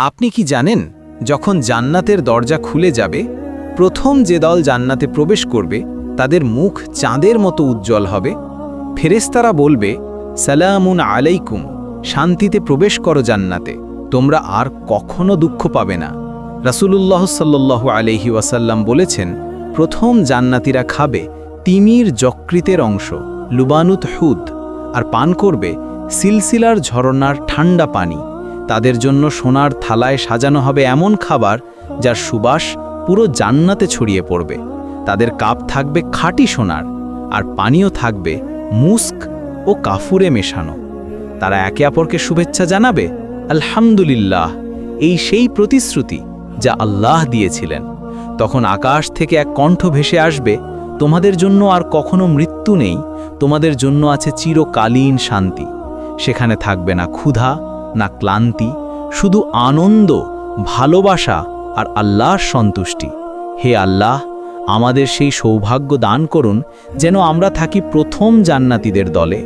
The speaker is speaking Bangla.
আপনি কি জানেন, যখন জান্নাতের দরজা খুলে যাবে, প্রথম যে দল জান্নাতে প্রবেশ করবে তাদের মুখ চাঁদের মতো উজ্জ্বল হবে। ফেরেশতারা বলবে, সালামুন আলাইকুম, শান্তিতে প্রবেশ করো জান্নাতে, তোমরা আর কখনো দুঃখ পাবে না। রাসূলুল্লাহ সাল্লাল্লাহু আলাইহি ওয়াসাল্লাম বলেছেন, প্রথম জান্নাতীরা খাবে তিমির যকৃতের অংশ, লুবানুত হুদ, আর পান করবে সিলসিলার ঝরনার ঠান্ডা পানি। তাদের জন্য সোনার থালায় সাজানো হবে এমন খাবার যার সুবাস পুরো জান্নাতে ছড়িয়ে পড়বে। তাদের কাপ থাকবে খাঁটি সোনার, আর পানীয় থাকবে মুস্ক ও কাফুরে মেশানো। তারা একে অপরকে শুভেচ্ছা জানাবে, আলহামদুলিল্লাহ, এই সেই প্রতিশ্রুতি যা আল্লাহ দিয়েছিলেন। তখন আকাশ থেকে এক কণ্ঠ ভেসে আসবে, তোমাদের জন্য আর কখনো মৃত্যু নেই, তোমাদের জন্য আছে চিরকালীন শান্তি। সেখানে থাকবে না ক্ষুধা, না ক্লান্তি, শুধু আনন্দ, ভালোবাসা আর আল্লাহর সন্তুষ্টি। হে আল্লাহ, আমাদের সেই সৌভাগ্য দান করুন যেন আমরা থাকি প্রথম জান্নাতীদের দলে।